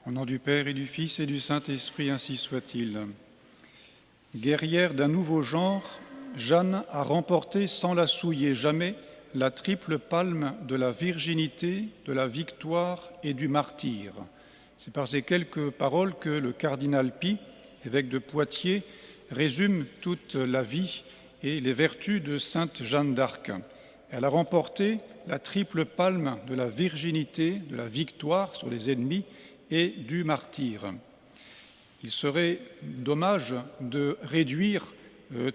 Au nom du Père et du Fils et du Saint-Esprit, ainsi soit-il. Guerrière d'un nouveau genre, Jeanne a remporté sans la souiller jamais la triple palme de la virginité, de la victoire et du martyre. C'est par ces quelques paroles que le cardinal Pie, évêque de Poitiers, résume toute la vie et les vertus de sainte Jeanne d'Arc. Elle a remporté la triple palme de la virginité, de la victoire sur les ennemis et du martyre. Il serait dommage de réduire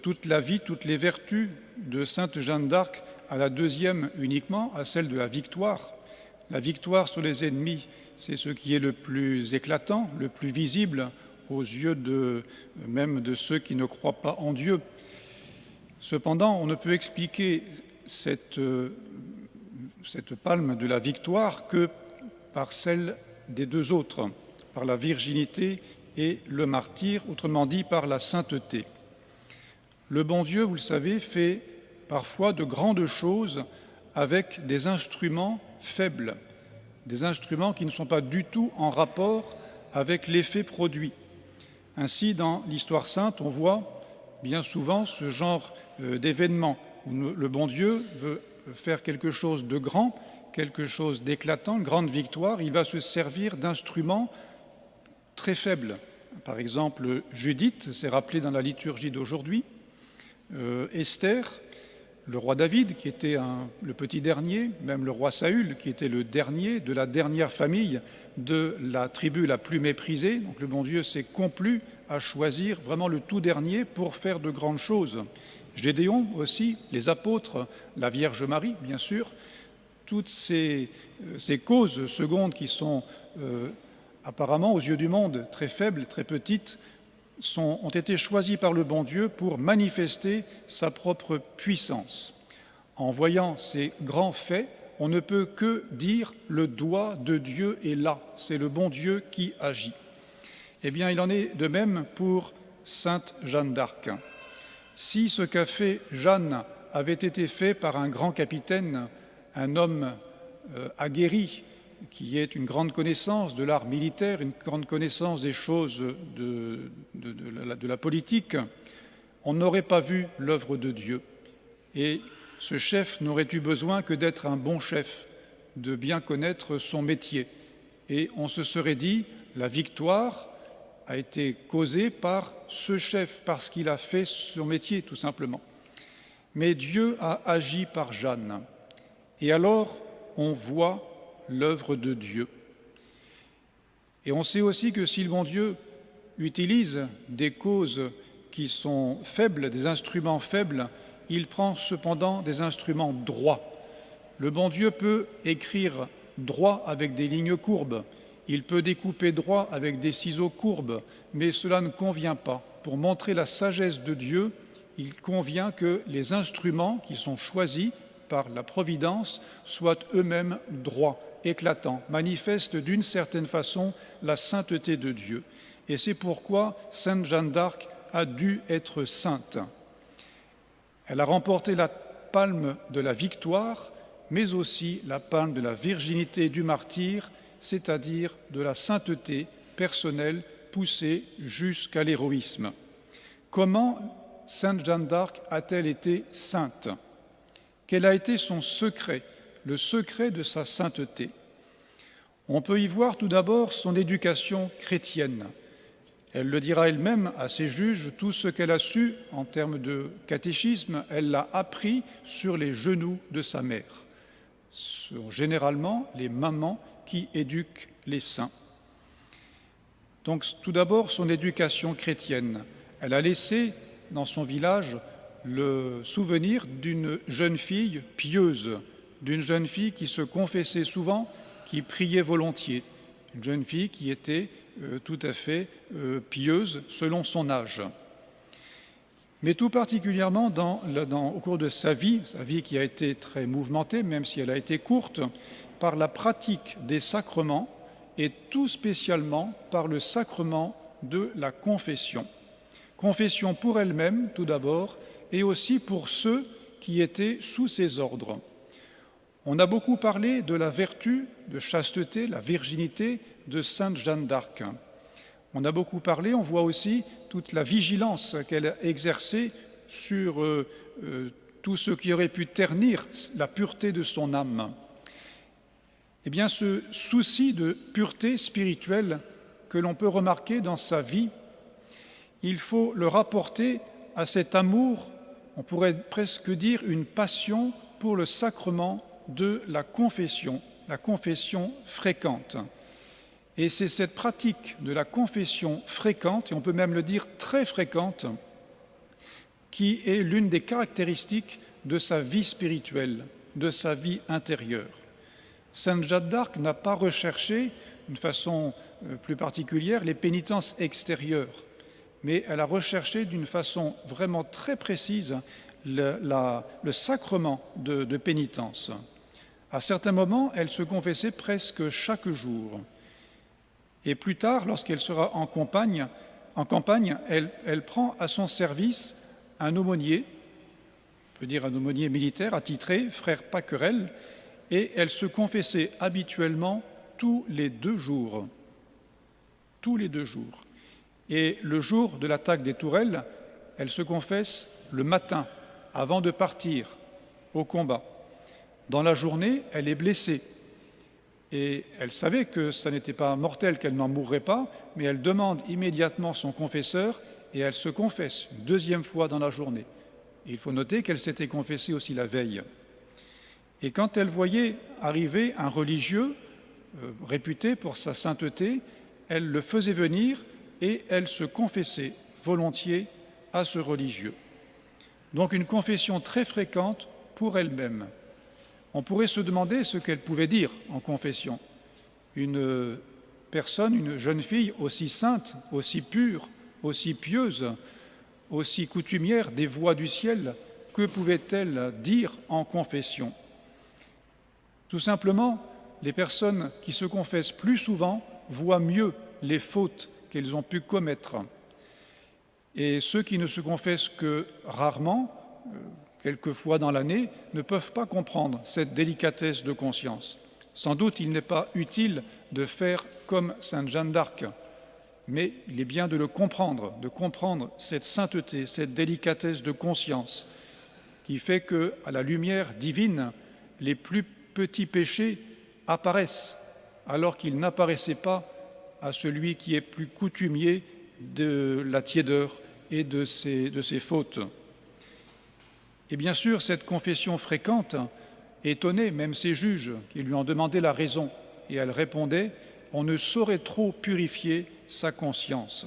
toute la vie, toutes les vertus de sainte Jeanne d'Arc à la deuxième uniquement, à celle de la victoire. La victoire sur les ennemis, c'est ce qui est le plus éclatant, le plus visible aux yeux même de ceux qui ne croient pas en Dieu. Cependant, on ne peut expliquer cette palme de la victoire que par celle des deux autres, par la virginité et le martyre, autrement dit par la sainteté. Le bon Dieu, vous le savez, fait parfois de grandes choses avec des instruments faibles, des instruments qui ne sont pas du tout en rapport avec l'effet produit. Ainsi, dans l'histoire sainte, on voit bien souvent ce genre d'événements où le bon Dieu veut faire quelque chose de grand, quelque chose d'éclatant, une grande victoire. Il va se servir d'instruments très faibles. Par exemple, Judith, c'est rappelé dans la liturgie d'aujourd'hui, Esther, le roi David, qui était le petit dernier, même le roi Saül, qui était le dernier de la dernière famille de la tribu la plus méprisée. Donc le bon Dieu s'est complu à choisir vraiment le tout dernier pour faire de grandes choses. Gédéon aussi, les apôtres, la Vierge Marie, bien sûr, toutes ces causes secondes qui sont apparemment aux yeux du monde très faibles, très petites, ont été choisies par le bon Dieu pour manifester sa propre puissance. En voyant ces grands faits, on ne peut que dire « le doigt de Dieu est là », c'est le bon Dieu qui agit. Eh bien, il en est de même pour sainte Jeanne d'Arc. Si ce qu'a fait Jeanne avait été fait par un grand capitaine, un homme aguerri, qui ait une grande connaissance de l'art militaire, une grande connaissance des choses de la politique, on n'aurait pas vu l'œuvre de Dieu. Et ce chef n'aurait eu besoin que d'être un bon chef, de bien connaître son métier. Et on se serait dit, la victoire a été causée par ce chef, parce qu'il a fait son métier, tout simplement. Mais Dieu a agi par Jeanne. Et alors, on voit l'œuvre de Dieu. Et on sait aussi que si le bon Dieu utilise des causes qui sont faibles, des instruments faibles, il prend cependant des instruments droits. Le bon Dieu peut écrire droit avec des lignes courbes, il peut découper droit avec des ciseaux courbes, mais cela ne convient pas. Pour montrer la sagesse de Dieu, il convient que les instruments qui sont choisis par la providence soient eux-mêmes droits, éclatants, manifestent d'une certaine façon la sainteté de Dieu. Et c'est pourquoi sainte Jeanne d'Arc a dû être sainte. Elle a remporté la palme de la victoire, mais aussi la palme de la virginité et du martyre, c'est-à-dire de la sainteté personnelle poussée jusqu'à l'héroïsme. Comment sainte Jeanne d'Arc a-t-elle été sainte ? Quel a été son secret, le secret de sa sainteté? On peut y voir tout d'abord son éducation chrétienne. Elle le dira elle-même à ses juges, tout ce qu'elle a su en termes de catéchisme, elle l'a appris sur les genoux de sa mère. Ce sont généralement les mamans qui éduquent les saints. Donc tout d'abord son éducation chrétienne. Elle a laissé dans son village le souvenir d'une jeune fille pieuse, d'une jeune fille qui se confessait souvent, qui priait volontiers, une jeune fille qui était tout à fait pieuse selon son âge. Mais tout particulièrement au cours de sa vie qui a été très mouvementée, même si elle a été courte, par la pratique des sacrements et tout spécialement par le sacrement de la confession. Confession pour elle-même tout d'abord et aussi pour ceux qui étaient sous ses ordres. On a beaucoup parlé de la vertu de chasteté, la virginité de Sainte Jeanne d'Arc. On a beaucoup parlé, on voit aussi toute la vigilance qu'elle a exercée sur tout ce qui aurait pu ternir la pureté de son âme. Eh bien, ce souci de pureté spirituelle que l'on peut remarquer dans sa vie, il faut le rapporter à cet amour, on pourrait presque dire une passion pour le sacrement de la confession fréquente. Et c'est cette pratique de la confession fréquente, et on peut même le dire très fréquente, qui est l'une des caractéristiques de sa vie spirituelle, de sa vie intérieure. Sainte Jeanne d'Arc n'a pas recherché, d'une façon plus particulière, les pénitences extérieures, mais elle a recherché d'une façon vraiment très précise le sacrement de pénitence. À certains moments, elle se confessait presque chaque jour. Et plus tard, lorsqu'elle sera en campagne, elle prend à son service un aumônier, on peut dire un aumônier militaire attitré, frère Paquerel, et elle se confessait habituellement tous les 2 jours. Tous les 2 jours. Et le jour de l'attaque des Tourelles, elle se confesse le matin, avant de partir au combat. Dans la journée, elle est blessée. Et elle savait que ça n'était pas mortel, qu'elle n'en mourrait pas, mais elle demande immédiatement son confesseur et elle se confesse une 2e fois dans la journée. Et il faut noter qu'elle s'était confessée aussi la veille. Et quand elle voyait arriver un religieux réputé pour sa sainteté, elle le faisait venir et elle se confessait volontiers à ce religieux. Donc une confession très fréquente pour elle-même. On pourrait se demander ce qu'elle pouvait dire en confession. Une personne, une jeune fille aussi sainte, aussi pure, aussi pieuse, aussi coutumière des voies du ciel, que pouvait-elle dire en confession? Tout simplement, les personnes qui se confessent plus souvent voient mieux les fautes qu'elles ont pu commettre. Et ceux qui ne se confessent que rarement, quelques fois dans l'année, ne peuvent pas comprendre cette délicatesse de conscience. Sans doute, il n'est pas utile de faire comme Sainte Jeanne d'Arc, mais il est bien de comprendre cette sainteté, cette délicatesse de conscience qui fait qu'à la lumière divine, les plus petits péchés apparaissent alors qu'ils n'apparaissaient pas à celui qui est plus coutumier de la tiédeur et de ses fautes. Et bien sûr, cette confession fréquente étonnait même ses juges qui lui en demandaient la raison. Et elle répondait « On ne saurait trop purifier sa conscience ».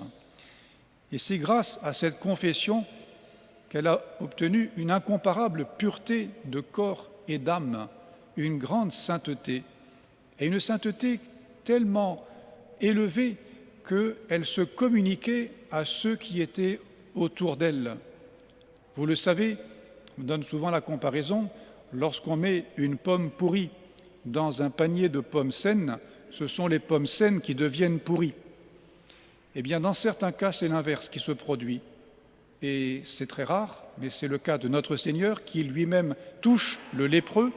Et c'est grâce à cette confession qu'elle a obtenu une incomparable pureté de corps et d'âme, une grande sainteté. Et une sainteté tellement élevée qu'elle se communiquait à ceux qui étaient autour d'elle. Vous le savez, on donne souvent la comparaison, lorsqu'on met une pomme pourrie dans un panier de pommes saines, ce sont les pommes saines qui deviennent pourries. Eh bien, dans certains cas, c'est l'inverse qui se produit. Et c'est très rare, mais c'est le cas de notre Seigneur qui lui-même touche le lépreux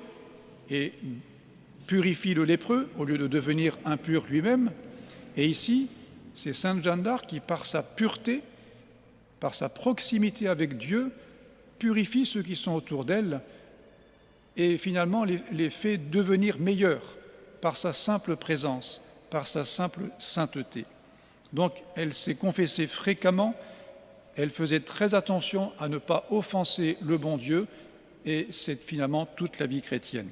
et purifie le lépreux au lieu de devenir impur lui-même. Et ici, c'est Sainte Jeanne d'Arc qui, par sa pureté, par sa proximité avec Dieu, purifie ceux qui sont autour d'elle et finalement les fait devenir meilleurs par sa simple présence, par sa simple sainteté. Donc elle s'est confessée fréquemment, elle faisait très attention à ne pas offenser le bon Dieu et c'est finalement toute la vie chrétienne.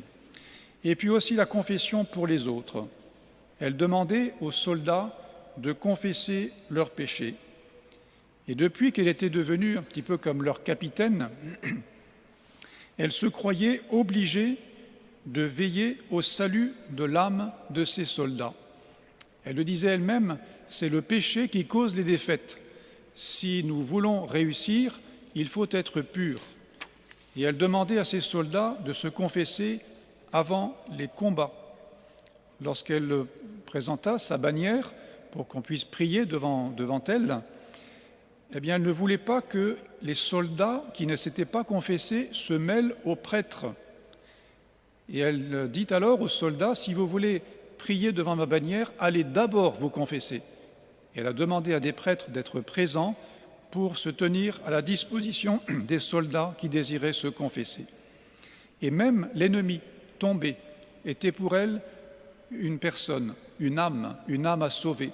Et puis aussi la confession pour les autres. Elle demandait aux soldats de confesser leurs péchés. Et depuis qu'elle était devenue un petit peu comme leur capitaine, elle se croyait obligée de veiller au salut de l'âme de ses soldats. Elle le disait elle-même, c'est le péché qui cause les défaites. Si nous voulons réussir, il faut être pur. Et elle demandait à ses soldats de se confesser avant les combats. Lorsqu'elle présenta sa bannière pour qu'on puisse prier devant elle, eh bien, elle ne voulait pas que les soldats qui ne s'étaient pas confessés se mêlent aux prêtres, Et elle dit alors aux soldats, si vous voulez prier devant ma bannière, allez d'abord vous confesser. Et elle a demandé à des prêtres d'être présents pour se tenir à la disposition des soldats qui désiraient se confesser. Et même l'ennemi tombé était pour elle une personne, une âme à sauver.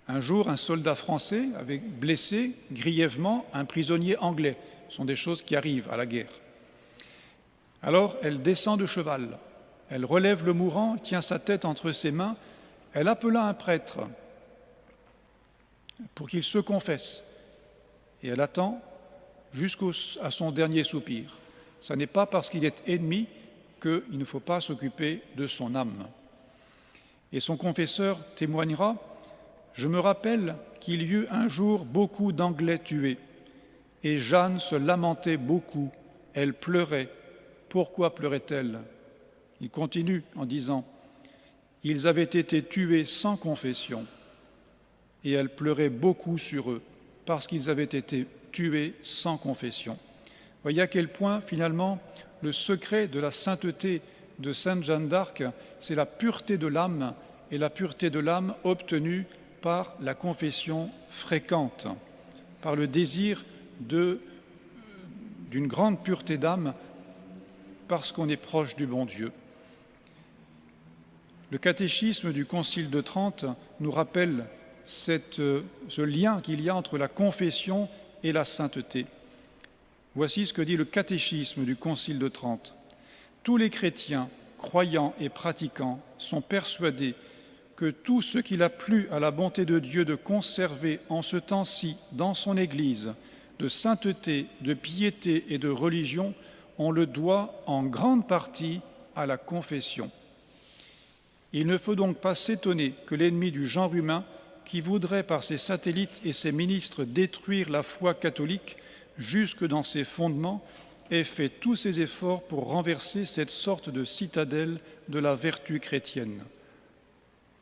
Un jour, un soldat français avait blessé grièvement un prisonnier anglais. Ce sont des choses qui arrivent à la guerre. Alors, elle descend de cheval, elle relève le mourant, tient sa tête entre ses mains, elle appela un prêtre pour qu'il se confesse. Et elle attend jusqu'à son dernier soupir. Ce n'est pas parce qu'il est ennemi qu'il ne faut pas s'occuper de son âme. Et son confesseur témoignera, « Je me rappelle qu'il y eut un jour beaucoup d'Anglais tués, et Jeanne se lamentait beaucoup, elle pleurait. Pourquoi pleurait-elle » Il continue en disant, « Ils avaient été tués sans confession, et elle pleurait beaucoup sur eux, parce qu'ils avaient été tués sans confession. » Voyez à quel point, finalement, le secret de la sainteté de Sainte Jeanne d'Arc, c'est la pureté de l'âme, et la pureté de l'âme obtenue par la confession fréquente, par le désir d'une grande pureté d'âme, parce qu'on est proche du bon Dieu. Le catéchisme du Concile de Trente nous rappelle ce lien qu'il y a entre la confession et la sainteté. Voici ce que dit le catéchisme du Concile de Trente. Tous les chrétiens, croyants et pratiquants, sont persuadés que tout ce qu'il a plu à la bonté de Dieu de conserver en ce temps-ci dans son Église, de sainteté, de piété et de religion, on le doit en grande partie à la confession. Il ne faut donc pas s'étonner que l'ennemi du genre humain, qui voudrait par ses satellites et ses ministres détruire la foi catholique jusque dans ses fondements, ait fait tous ses efforts pour renverser cette sorte de citadelle de la vertu chrétienne.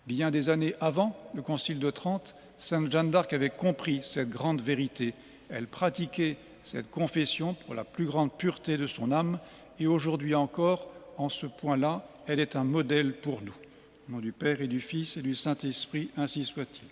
Bien des années avant le Concile de Trente, Sainte Jeanne d'Arc avait compris cette grande vérité. Elle pratiquait cette confession pour la plus grande pureté de son âme, et aujourd'hui encore, en ce point-là, elle est un modèle pour nous. Au nom du Père et du Fils et du Saint-Esprit, ainsi soit-il.